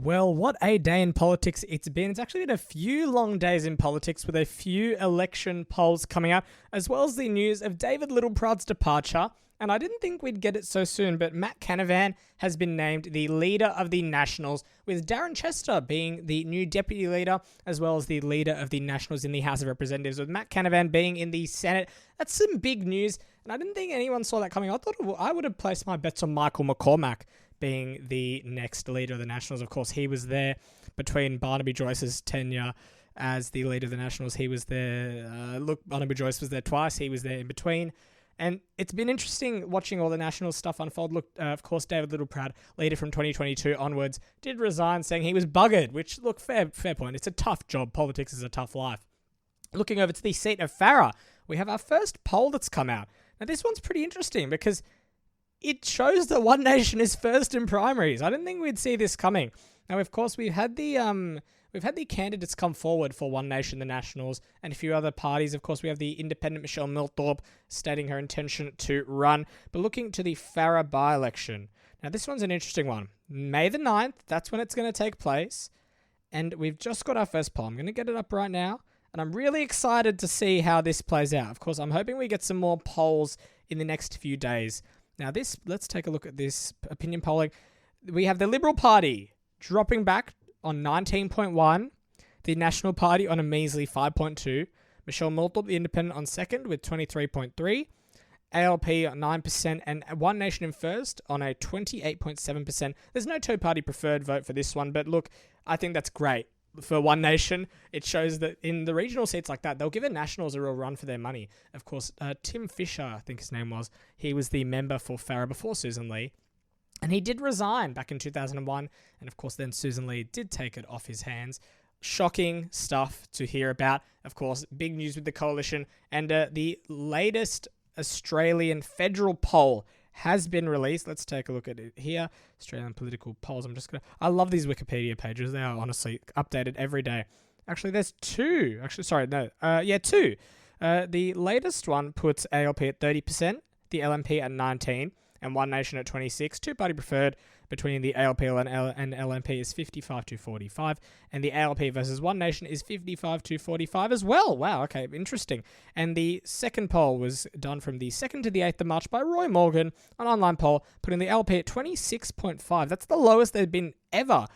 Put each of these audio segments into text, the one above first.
Well, what a day in politics it's been. It's actually been a few long days in politics with a few election polls coming out, as well as the news of David Littleproud's departure. And I didn't think we'd get it so soon, but Matt Canavan has been named the leader of the Nationals, with Darren Chester being the new deputy leader, as well as the leader of the Nationals in the House of Representatives, with Matt Canavan being in the Senate. That's some big news, and I didn't think anyone saw that coming. I would have placed my bets on Michael McCormack being the next leader of the Nationals. Of course, he was there between Barnaby Joyce's tenure as the leader of the Nationals. He was there. Barnaby Joyce was there twice. He was there in between. And it's been interesting watching all the National stuff unfold. Look, of course, David Littleproud, leader from 2022 onwards, did resign saying he was buggered, which, look, fair point. It's a tough job. Politics is a tough life. Looking over to the seat of Farrer, we have our first poll that's come out. Now, this one's pretty interesting because it shows that One Nation is first in primaries. I didn't think we'd see this coming. Now, of course, we've had the candidates come forward for One Nation, the Nationals, and a few other parties. Of course, we have the independent Michelle Milthorpe stating her intention to run. But looking to the Farrer by-election. Now, this one's an interesting one. May the 9th, that's when it's going to take place. And we've just got our first poll. I'm going to get it up right now. And I'm really excited to see how this plays out. Of course, I'm hoping we get some more polls in the next few days. Now, let's take a look at this opinion polling. We have the Liberal Party dropping back on 19.1, the National Party on a measly 5.2, Michelle Milthorpe, the Independent, on second with 23.3, ALP on 9%, and One Nation in first on a 28.7%. There's no two-party preferred vote for this one, but look, I think that's great. For One Nation, it shows that in the regional seats like that, they'll give the Nationals a real run for their money. Of course, Tim Fisher, I think his name was, he was the member for Farrer before Susan Lee, and he did resign back in 2001, and of course then Susan Lee did take it off his hands. Shocking stuff to hear about. Of course, big news with the coalition, and the latest Australian federal poll has been released. Let's take a look at it here. Australian political polls. I love these Wikipedia pages. They are honestly updated every day. Actually, there's two. Two. The latest one puts ALP at 30%, the LNP at 19%, and One Nation at 26%. Two-party preferred between the ALP and LNP is 55 to 45, and the ALP versus One Nation is 55 to 45 as well. Wow, okay, interesting. And the second poll was done from the 2nd to the 8th of March by Roy Morgan, an online poll, putting the ALP at 26.5. That's the lowest they've been ever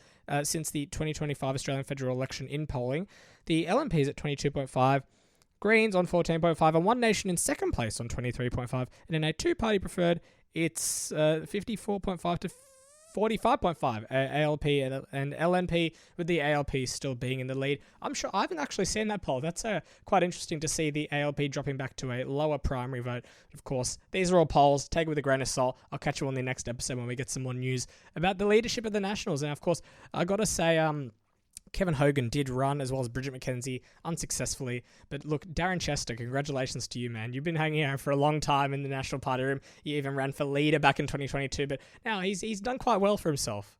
since the 2025 Australian federal election in polling. The LNP is at 22.5. Greens on 14.5, and One Nation in second place on 23.5. And in a two-party preferred, it's 54.5 to 45.5 ALP and LNP, with the ALP still being in the lead. I'm sure I haven't actually seen that poll. That's quite interesting to see the ALP dropping back to a lower primary vote. Of course, these are all polls. Take it with a grain of salt. I'll catch you on the next episode when we get some more news about the leadership of the Nationals. And of course, I got to say, Kevin Hogan did run, as well as Bridget McKenzie, unsuccessfully. But look, Darren Chester, congratulations to you, man. You've been hanging out for a long time in the National Party room. You even ran for leader back in 2022, but now he's done quite well for himself.